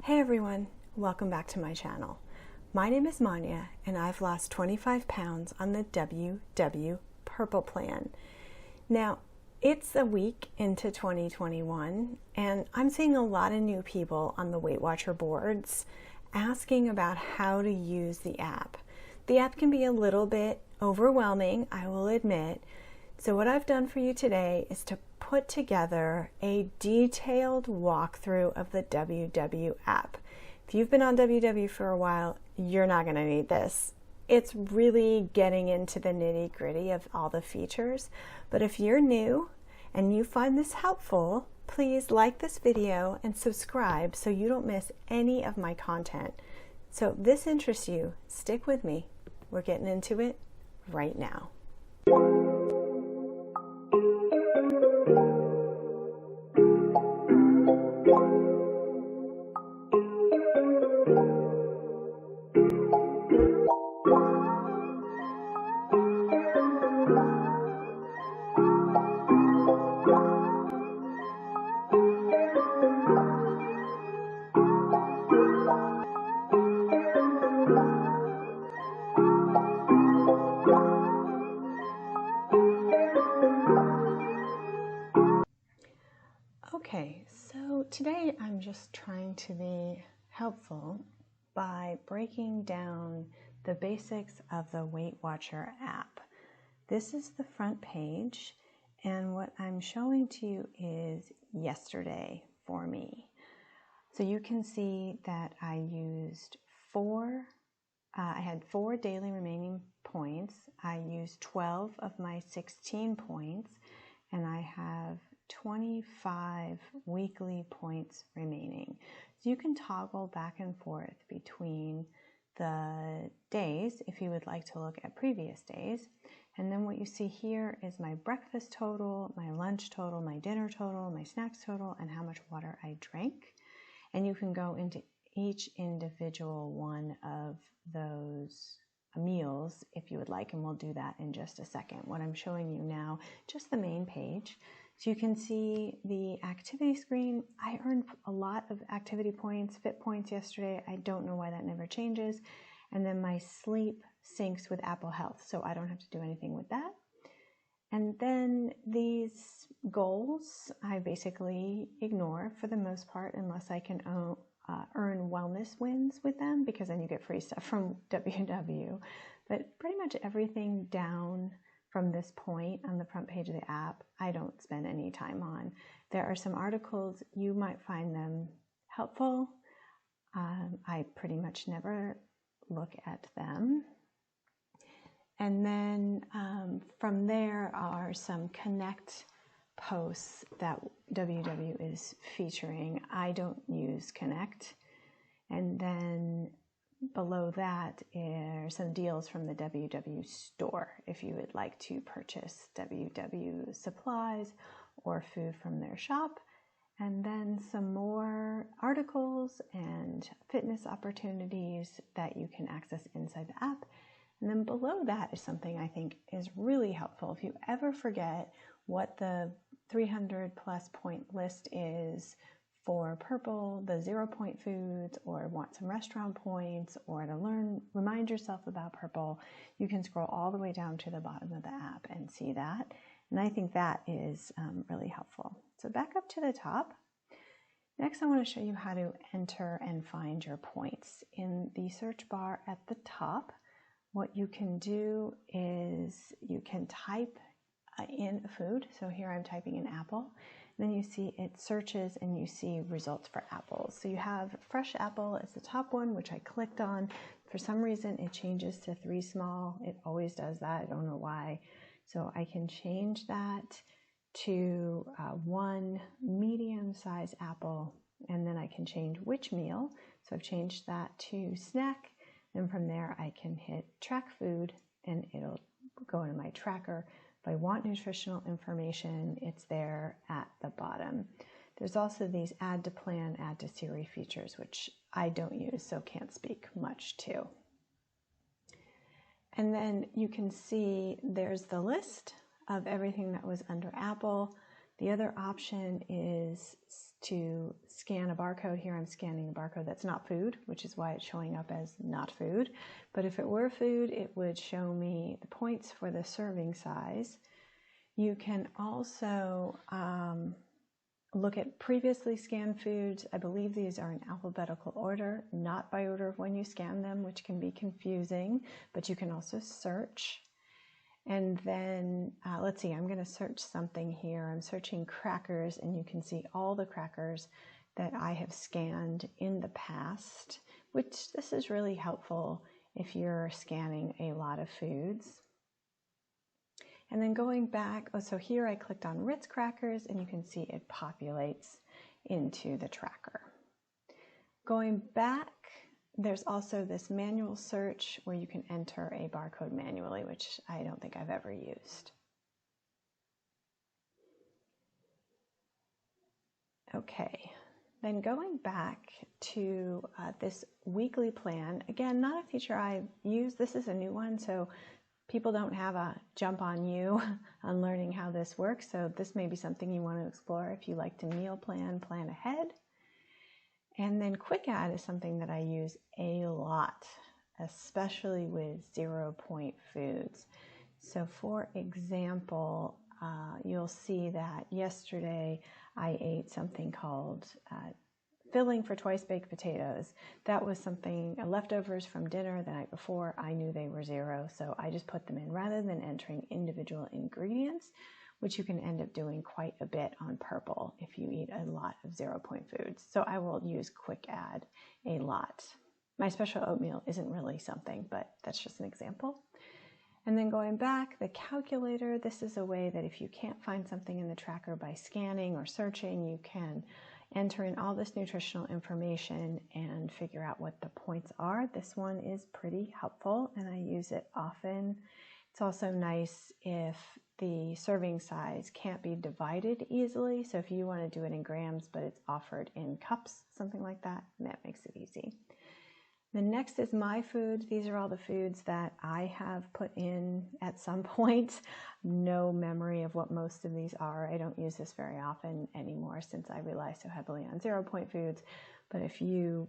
Hey everyone, welcome back to my channel. My name is Manya and I've lost 25 pounds on the WW Purple Plan. Now, it's a week into 2021 and I'm seeing a lot of new people on the Weight Watcher boards asking about how to use the app. The app can be a little bit overwhelming, I will admit. So what I've done for you today is to put together a detailed walkthrough of the WW app. If you've been on WW for a while, you're not going to need this. It's really getting into the nitty-gritty of all the features. But if you're new and you find this helpful, please like this video and subscribe so you don't miss any of my content. So if this interests you, stick with me. We're getting into it right now. Okay, so today I'm just trying to be helpful by breaking down the basics of the Weight Watcher app. This is the front page, and what I'm showing to you is yesterday for me. So you can see that I used I had 4 daily remaining points. I used 12 of my 16 points, and I have 25 weekly points remaining. So you can toggle back and forth between the days if you would like to look at previous days. And then what you see here is my breakfast total, my lunch total, my dinner total, my snacks total, and how much water I drank. And you can go into each individual one of those meals if you would like, and we'll do that in just a second. What I'm showing you now, just the main page. So you can see the activity screen. I earned a lot of activity points, fit points yesterday. I don't know why that never changes. And then my sleep syncs with Apple Health, so I don't have to do anything with that. And then these goals, I basically ignore for the most part unless I can earn wellness wins with them, because then you get free stuff from WW. But pretty much everything down from this point on the front page of the app, I don't spend any time on. There are some articles, you might find them helpful. I pretty much never look at them. And then from there are some Connect posts that WW is featuring. I don't use Connect. And then below that are some deals from the WW store if you would like to purchase WW supplies or food from their shop. And then some more articles and fitness opportunities that you can access inside the app. And then below that is something I think is really helpful. If you ever forget what the 300 plus point list is for Purple, the 0-point foods, or want some restaurant points, or to remind yourself about Purple, you can scroll all the way down to the bottom of the app and see that. And I think that is really helpful. So back up to the top. Next, I want to show you how to enter and find your points. In the search bar at the top, what you can do is you can type in a food. So here I'm typing in apple. Then you see it searches and you see results for apples. So you have fresh apple as the top one, which I clicked on. For some reason it changes to 3 small. It always does that. I don't know why. So I can change that to 1 medium size apple, and then I can change which meal. So I've changed that to snack. And from there I can hit track food and it'll go into my tracker. If I want nutritional information, it's there at the bottom. There's also these add to plan, add to Siri features, which I don't use, so can't speak much to. And then you can see there's the list of everything that was under apple. The other option is to scan a barcode. Here I'm scanning a barcode that's not food, which is why it's showing up as not food. But if it were food, it would show me the points for the serving size. You can also look at previously scanned foods. I believe these are in alphabetical order, not by order of when you scan them, which can be confusing, but you can also search. And then, let's see, I'm going to search something here. I'm searching crackers, and you can see all the crackers that I have scanned in the past, which this is really helpful if you're scanning a lot of foods. And then going back, so here I clicked on Ritz crackers, and you can see it populates into the tracker. Going back, there's also this manual search where you can enter a barcode manually, which I don't think I've ever used. Okay, then going back to this weekly plan, again, not a feature I've used. This is a new one, so people don't have a jump on you on learning how this works. So this may be something you want to explore if you like to meal plan ahead. And then Quick Add is something that I use a lot, especially with 0-point foods. So for example, you'll see that yesterday I ate something called filling for twice baked potatoes. That was something, leftovers from dinner the night before. I knew they were 0, so I just put them in rather than entering individual ingredients, which you can end up doing quite a bit on Purple if you eat a lot of 0-point foods. So I will use Quick Add a lot. My special oatmeal isn't really something, but that's just an example. And then going back, the calculator, this is a way that if you can't find something in the tracker by scanning or searching, you can enter in all this nutritional information and figure out what the points are. This one is pretty helpful, and I use it often. It's also nice if the serving size can't be divided easily. So if you want to do it in grams, but it's offered in cups, something like that, that makes it easy. The next is My Foods. These are all the foods that I have put in at some point. No memory of what most of these are. I don't use this very often anymore since I rely so heavily on 0-point foods. But if you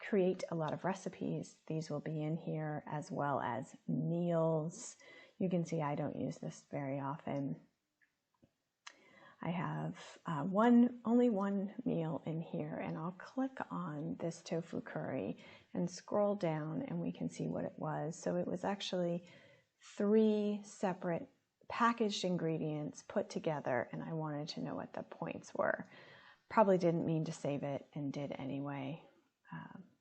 create a lot of recipes, these will be in here, as well as meals. You can see I don't use this very often. I have only one meal in here, and I'll click on this tofu curry and scroll down, and we can see what it was. So it was actually 3 separate packaged ingredients put together, and I wanted to know what the points were. Probably didn't mean to save it and did anyway.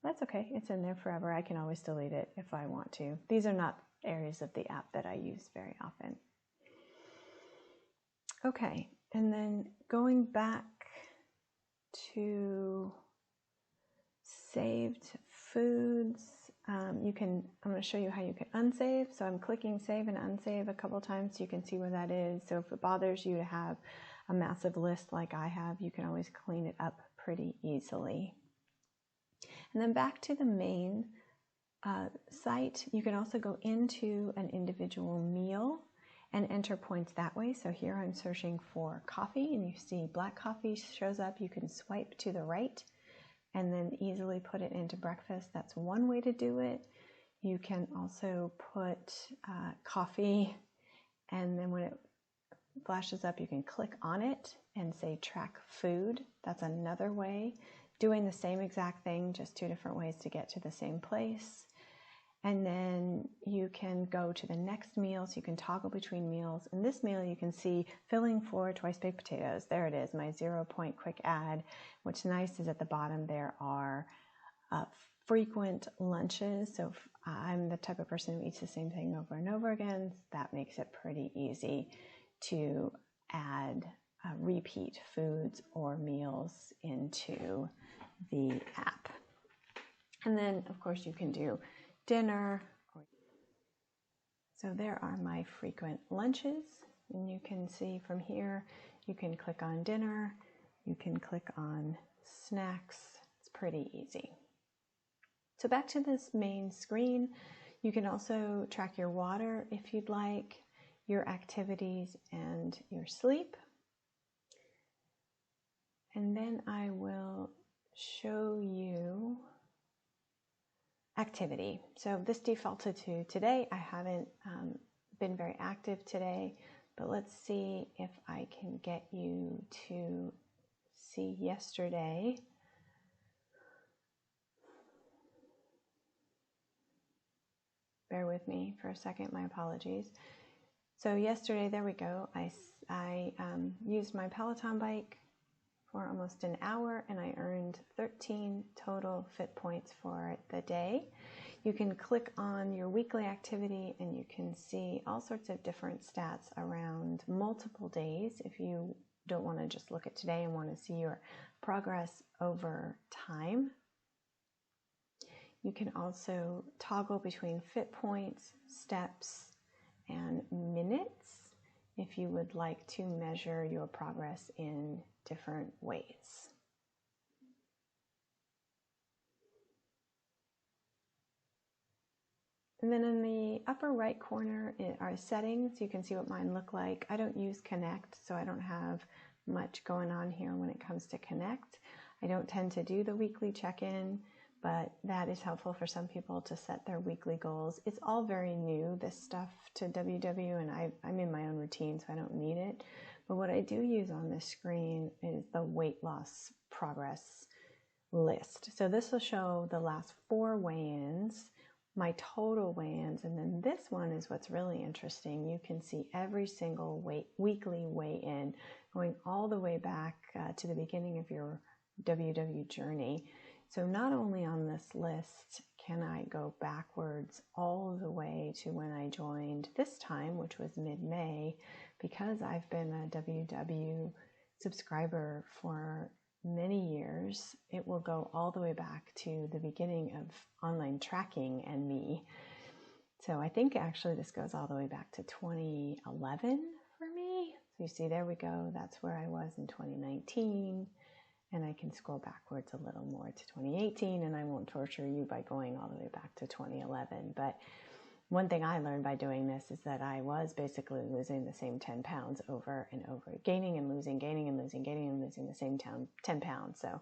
That's okay, it's in there forever. I can always delete it if I want to. These are not areas of the app that I use very often. Okay, and then going back to saved foods, I'm going to show you how you can unsave. So I'm clicking save and unsave a couple times so you can see where that is. So if it bothers you to have a massive list like I have, you can always clean it up pretty easily. And then back to the main site, you can also go into an individual meal and enter points that way. So here I'm searching for coffee, and you see black coffee shows up. You can swipe to the right and then easily put it into breakfast. That's one way to do it. You can also put coffee, and then when it flashes up, you can click on it and say track food. That's another way. Doing the same exact thing, just 2 different ways to get to the same place. And then you can go to the next meal, so you can toggle between meals. In this meal, you can see filling for twice baked potatoes. There it is, my 0-point Quick Add. What's nice is at the bottom there are frequent lunches. So if I'm the type of person who eats the same thing over and over again, that makes it pretty easy to add repeat foods or meals into the app. And then, of course, you can do dinner. So there are my frequent lunches, and you can see from here, you can click on dinner, you can click on snacks. It's pretty easy. So back to this main screen, you can also track your water if you'd like, your activities, and your sleep. and then I will show you activity. So this defaulted to today. I haven't been very active today, but let's see if I can get you to see yesterday. Bear with me for a second, my apologies. So yesterday, there we go, I used my Peloton bike for almost an hour, and I earned 13 total fit points for the day. You can click on your weekly activity and you can see all sorts of different stats around multiple days if you don't want to just look at today and want to see your progress over time. You can also toggle between fit points, steps, and minutes if you would like to measure your progress in different ways. And then in the upper right corner are settings. You can see what mine look like. I don't use Connect, so I don't have much going on here when it comes to Connect. I don't tend to do the weekly check-in, but that is helpful for some people to set their weekly goals. It's all very new, this stuff, to WW, and I'm in my own routine, so I don't need it. But what I do use on this screen is the weight loss progress list. So this will show the last 4 weigh-ins, my total weigh-ins, and then this one is what's really interesting. You can see every single weekly weigh-in going all the way back to the beginning of your WW journey. So not only on this list can I go backwards all the way to when I joined this time, which was mid-May, because I've been a WW subscriber for many years, it will go all the way back to the beginning of online tracking and me. So I think actually this goes all the way back to 2011 for me. So you see, there we go. That's where I was in 2019. And I can scroll backwards a little more to 2018, and I won't torture you by going all the way back to 2011. But one thing I learned by doing this is that I was basically losing the same 10 pounds over and over, gaining and losing, gaining and losing, gaining and losing the same 10 pounds. So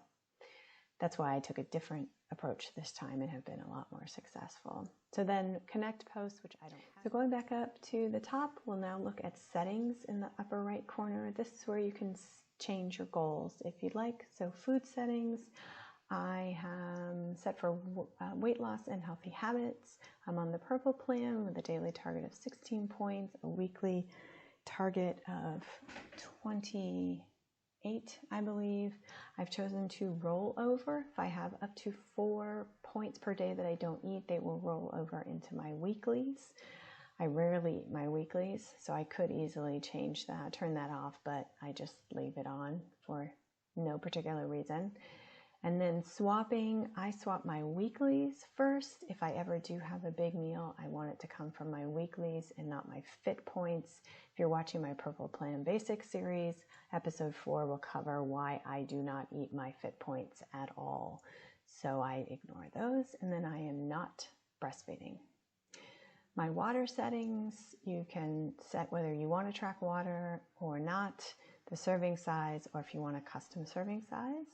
that's why I took a different approach this time and have been a lot more successful. So then Connect posts, which I don't have. So going back up to the top, we'll now look at settings in the upper right corner. This is where you can change your goals if you'd like. So food settings, I am set for weight loss and healthy habits. I'm on the purple plan with a daily target of 16 points, a weekly target of 28, I believe. I've chosen to roll over. If I have up to 4 points per day that I don't eat, they will roll over into my weeklies. I rarely eat my weeklies, so I could easily change that, turn that off, but I just leave it on for no particular reason. And then swapping, I swap my weeklies first. If I ever do have a big meal, I want it to come from my weeklies and not my fit points. If you're watching my Purple Plan Basics series, episode 4 will cover why I do not eat my fit points at all. So I ignore those, and then I am not breastfeeding. My water settings, you can set whether you want to track water or not, the serving size, or if you want a custom serving size.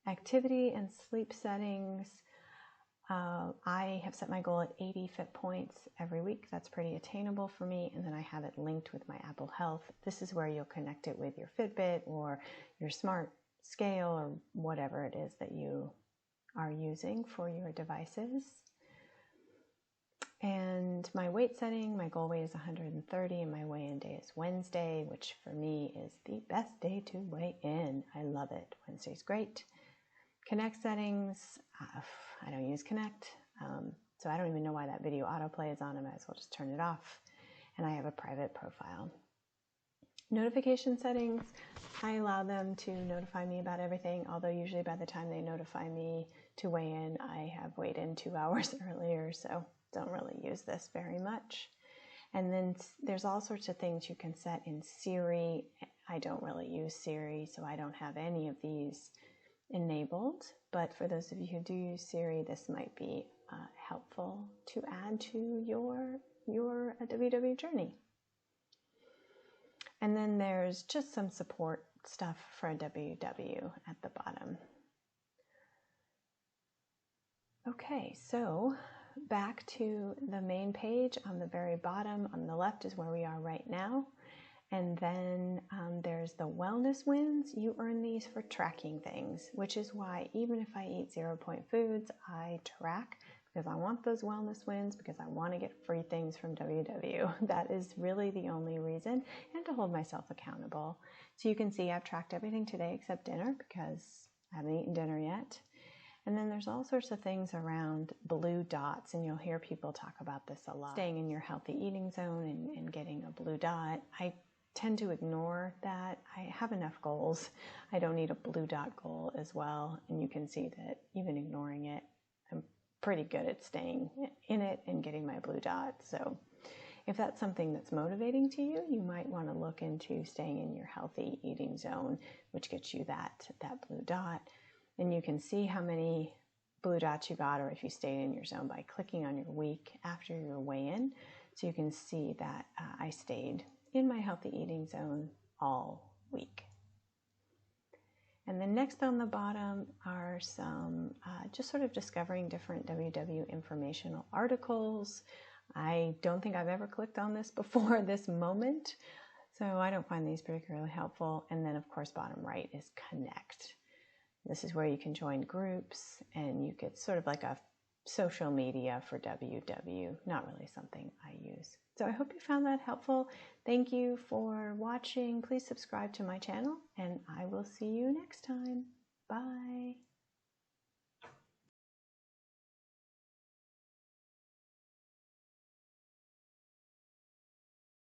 Activity and sleep settings, I have set my goal at 80 fit points every week. That's pretty attainable for me, and then I have it linked with my Apple Health. This is where you'll connect it with your Fitbit or your smart scale or whatever it is that you are using for your devices. And my weight setting, my goal weight is 130 and my weigh-in day is Wednesday, which for me is the best day to weigh in. I love it. Wednesday's great. Connect settings, I don't use Connect, so I don't even know why that video autoplay is on. I might as well just turn it off. And I have a private profile. Notification settings, I allow them to notify me about everything, although usually by the time they notify me to weigh in, I have weighed in 2 hours earlier, so don't really use this very much. And then there's all sorts of things you can set in Siri. I don't really use Siri, so I don't have any of these enabled, but for those of you who do use Siri, this might be helpful to add to your WW journey. And then there's just some support stuff for WW at the bottom. Okay, so back to the main page. On the very bottom on the left is where we are right now. And then there's the wellness wins. You earn these for tracking things, which is why even if I eat 0-point foods, I track, because I want those wellness wins, because I want to get free things from WW. That is really the only reason, and to hold myself accountable. So you can see I've tracked everything today except dinner, because I haven't eaten dinner yet. And then there's all sorts of things around blue dots, and you'll hear people talk about this a lot. Staying in your healthy eating zone and getting a blue dot. I tend to ignore that. I have enough goals. I don't need a blue dot goal as well. And you can see that even ignoring it, I'm pretty good at staying in it and getting my blue dot. So if that's something that's motivating to you, you might want to look into staying in your healthy eating zone, which gets you that blue dot. And you can see how many blue dots you got, or if you stayed in your zone, by clicking on your week after your weigh-in. So you can see that I stayed in my healthy eating zone all week. And then next on the bottom are some just sort of discovering different WW informational articles. I don't think I've ever clicked on this before this moment, so I don't find these particularly helpful. And then of course bottom right is connect. This is where you can join groups, and you get sort of like a social media for WW, not really something I use. So I hope you found that helpful. Thank you for watching. Please subscribe to my channel, and I will see you next time. Bye.